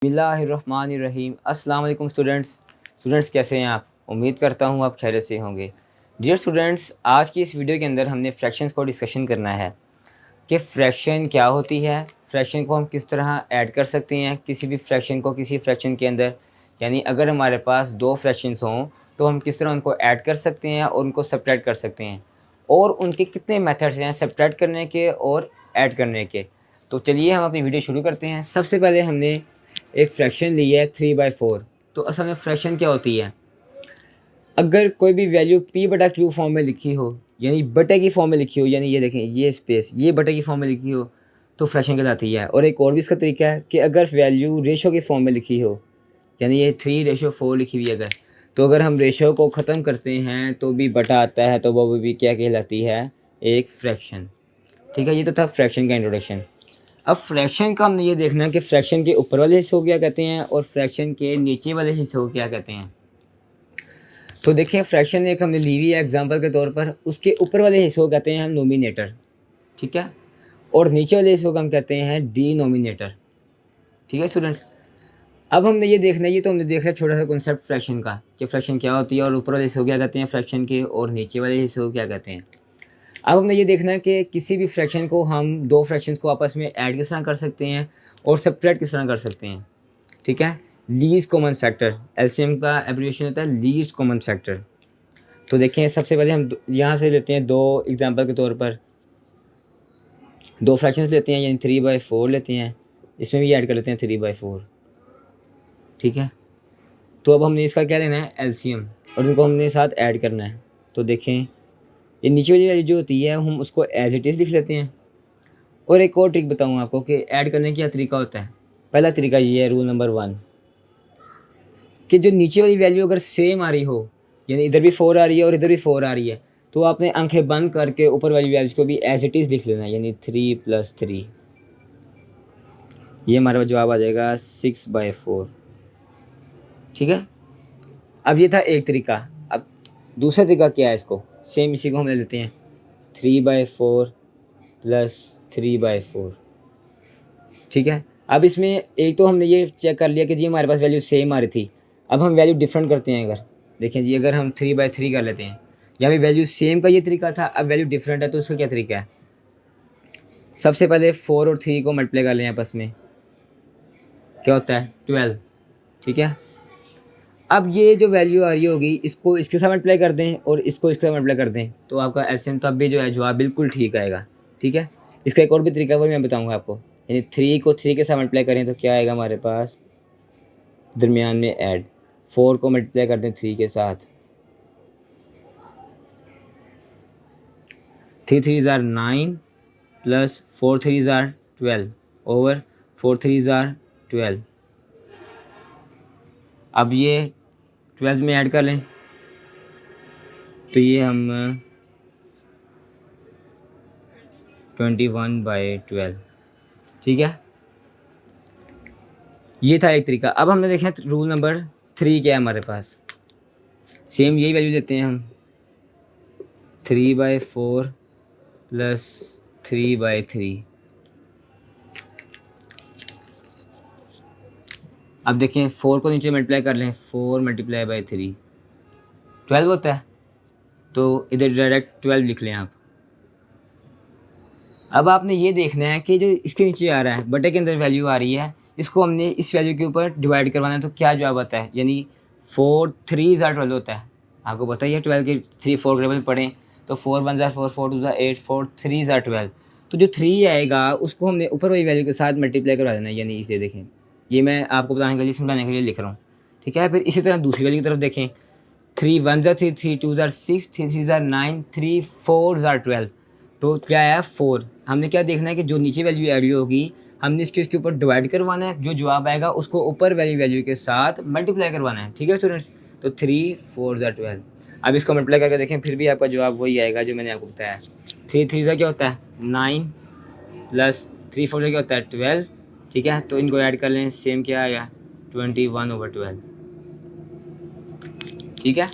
बिस्मिल्लाहिर्रहमानिर्रहीम। अस्सलाम वालेकुम स्टूडेंट्स कैसे हैं आप? उम्मीद करता हूँ आप खैरियत से होंगे। डियर स्टूडेंट्स, आज की इस वीडियो के अंदर हमने फ्रैक्शंस को डिस्कशन करना है कि फ्रैक्शन क्या होती है, फ्रैक्शन को हम किस तरह ऐड कर सकते हैं किसी भी फ्रैक्शन को किसी फ्रैक्शन के अंदर। यानी अगर हमारे पास दो फ्रैक्शंस हों तो हम किस तरह उनको ऐड कर सकते हैं और उनको सब्ट्रैक्ट कर सकते हैं, और उनके कितने मेथड्स हैं सब्ट्रैक्ट करने के और ऐड करने के। तो चलिए हम अपनी वीडियो शुरू करते हैं। सबसे पहले हमने एक फ्रैक्शन ली है 3/4। तो असल में फ्रैक्शन क्या होती है? अगर कोई भी वैल्यू p/q फॉर्म में लिखी हो, यानी बटे की फॉर्म में लिखी हो, यानी ये देखें ये स्पेस ये बटे की फॉर्म में लिखी हो तो फ्रैक्शन कहलाती है। और एक और भी इसका तरीका है कि अगर वैल्यू रेशो की फॉर्म में लिखी हो, यानी ये 3/4 लिखी हुई है अगर, तो अगर हम रेशो को ख़त्म करते हैं तो भी बटा आता है, तो वो भी क्या कहलाती है? एक फ्रैक्शन। ठीक है, ये तो था फ्रैक्शन का इंट्रोडक्शन। अब फ्रैक्शन का हमने ये देखना है कि फ्रैक्शन के ऊपर वाले हिस्से को क्या कहते हैं और फ्रैक्शन के नीचे वाले हिस्से को क्या कहते हैं। तो देखिए, फ्रैक्शन एक हमने ली हुई है एग्जांपल के तौर पर, उसके ऊपर वाले हिस्से को कहते हैं हम नोमिनेटर, ठीक है, और नीचे वाले हिस्से को हम कहते हैं डिनोमिनेटर। ठीक है स्टूडेंट्स, अब हमने ये देखना है, ये तो हमने देखा छोटा सा कॉन्सेप्ट फ्रैक्शन का कि फ्रैक्शन क्या होती है और ऊपर वाले हिस्से को क्या कहते हैं फ्रैक्शन के, और नीचे वाले हिस्से को क्या कहते हैं। अब हमने ये देखना है कि किसी भी फ्रैक्शन को हम दो फ्रैक्शंस को आपस में ऐड किस तरह कर सकते हैं और सब्ट्रैक्ट किस तरह कर सकते हैं। ठीक है, लीस्ट कॉमन फैक्टर, एलसीएम का एब्रिविएशन होता है लीस्ट कॉमन फैक्टर। तो देखें, सबसे पहले हम यहाँ से लेते हैं दो एग्जांपल के तौर पर, दो फ्रैक्शंस लेते हैं, यानी 3/4 लेते हैं, इसमें भी ऐड कर लेते हैं 3/4। ठीक है, तो अब हमने इसका क्या लेना है? एलसीएम, और इनको हमने साथ ऐड करना है। तो देखें, ये नीचे वाली जो होती है हम उसको एज इट इज़ लिख लेते हैं। और एक और ट्रिक बताऊँ आपको कि ऐड करने का क्या तरीका होता है। पहला तरीका ये है, रूल नंबर 1, कि जो नीचे वाली वैल्यू अगर सेम आ रही हो, यानी इधर भी 4 आ रही है और इधर भी 4 आ रही है, तो आपने आंखें बंद करके ऊपर वाली वैल्यूज़ को भी एज इट इज़ लिख लेना है, यानी 3 + 3। ये हमारा जवाब आ जाएगा 6/4। ठीक है, अब ये था एक तरीका। अब दूसरा तरीका क्या है? इसको सेम इसी को हम ले लेते हैं, 3/4 + 3/4। ठीक है, अब इसमें एक तो हमने ये चेक कर लिया कि जी हमारे पास वैल्यू सेम आ रही थी। अब हम वैल्यू डिफरेंट करते हैं। अगर देखें जी, अगर हम 3/3 कर लेते हैं, यहाँ भी वैल्यू सेम का ये तरीका था, अब वैल्यू डिफरेंट है तो उसका क्या तरीका है? सबसे पहले 4 और 3 को मल्टीप्लाई कर लें आपस में, क्या होता है? 12। ठीक है, अब ये जो वैल्यू आ रही होगी इसको इसके साथ मल्टीप्लाई कर दें और इसको इसके साथ मल्टीप्लाई कर दें, तो आपका एलसीएम तब भी जो है जवाब बिल्कुल ठीक आएगा। ठीक है, इसका एक और भी तरीका वो मैं बताऊँगा आपको, यानी 3 को 3 के साथ मल्टीप्लाई करें तो क्या आएगा हमारे पास? दरमियान में ऐड, 4 को मल्टीप्लाई कर दें 3 के साथ, 3 3 ज़ार 9 + 4 3 ज़ार 12 ओवर 4 3 ज़ार 12। अब ये 12 में ऐड कर लें तो ये हम 21/12। ठीक है, ये था एक तरीका। अब हमने देखा रूल नंबर 3 क्या है हमारे पास। सेम यही वैल्यू लेते हैं हम, 3/4 + 3/3। अब देखें, 4 को नीचे मल्टीप्लाई कर लें, 4 × 3 12 होता है, तो इधर डायरेक्ट 12 लिख लें आप। अब आपने ये देखना है कि जो इसके नीचे आ रहा है बटे के अंदर वैल्यू आ रही है, इसको हमने इस वैल्यू के ऊपर डिवाइड करवाना है, तो क्या जवाब आता है? यानी 4 3 ज़ार 12 होता है। आपको पता ही है 12 के 3 4 के टेबल पढ़ें तो 4 1 ज़ार 4 4 2 ज़ार 8 4 3 ज़ार 12। तो जो 3 आएगा उसको हमने ऊपर वाली वैल्यू के साथ मल्टीप्लाई करवा देना है। यानी इसे देखें, ये मैं आपको बताने के लिए समझाने के लिए लिख रहा हूँ। ठीक है, फिर इसी तरह दूसरी वैल्यू की तरफ देखें, 3 1 ज़ार 3 3 2 ज़ार 6 3 3 ज़ार 9 3 4 ज़ार 12। तो क्या आया? 4। हमने क्या देखना है कि जो नीचे वैल्यू ऐड होगी हमने इसके ऊपर डिवाइड करवाना है, जो जवाब आएगा उसको ऊपर वाली वैल्यू के साथ मल्टीप्लाई करवाना है। ठीक है स्टूडेंट्स, तो 3 4 ज़ार 12। अब इसको मल्टीप्लाई करके देखें, फिर भी आपका जवाब वही आएगा जो मैंने आपको बताया। 3 3 ज़ा क्या होता है? 9 + 3 4 ज़ा क्या होता है? 12। ठीक है, तो इनको ऐड कर लें, सेम क्या आया? 21/12। ठीक है,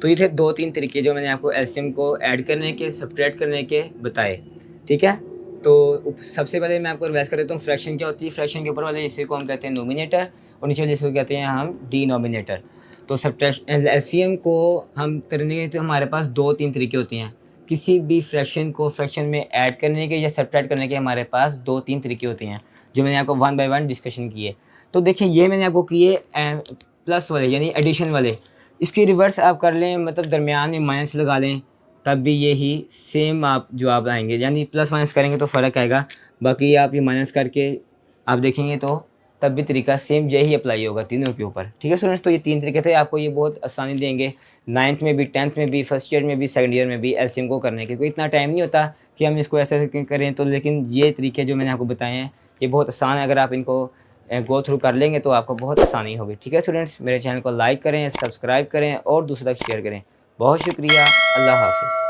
तो ये थे 2 3 तरीके जो मैंने आपको एलसीएम को ऐड करने के, सब्ट्रैक्ट करने के बताए। ठीक है, तो सबसे पहले मैं आपको रिवाइज कर देता हूँ फ्रैक्शन क्या होती है। फ्रैक्शन के ऊपर वाले हिस्से को हम कहते हैं नोमिनेटर और नीचे वाले हिस्से को कहते हैं हम डिनोमिनेटर। तो सब्ट्रैक्शन एलसीएम को हम करने के तो हमारे पास 2-3 तरीके होते हैं। किसी भी फ्रैक्शन को फ्रैक्शन में ऐड करने के या सब्ट्रैक्ट करने के हमारे पास 2-3 तरीके होते हैं, जो मैंने आपको 1 बाय 1 डिस्कशन किए। तो देखिए ये मैंने आपको किए प्लस वाले यानी एडिशन वाले। इसकी रिवर्स आप कर लें, मतलब दरमियान में माइनस लगा लें, तब भी यही सेम आप जवाब आएंगे। यानी प्लस माइनस करेंगे तो फ़र्क आएगा, बाकी आप ये माइनस करके आप देखेंगे तो तब भी तरीका सेम यही अप्लाई होगा तीनों के ऊपर। ठीक है स्टूडेंट्स, तो ये 3 तरीके थे, आपको ये बहुत आसानी देंगे 9th में भी, 10th में भी, फर्स्ट ईयर में भी, सेकंड ईयर में भी एलसीएम को करने के। क्योंकि इतना टाइम नहीं होता कि हम इसको ऐसे करें, तो लेकिन ये तरीके जो मैंने आपको बताए हैं ये बहुत आसान है। अगर आप इनको गो थ्रू कर लेंगे तो आपको बहुत आसानी होगी। ठीक है स्टूडेंट्स, मेरे चैनल को लाइक करें, सब्सक्राइब करें और दूसरा तक शेयर करें। बहुत शुक्रिया, अल्लाह हाफ़िज़।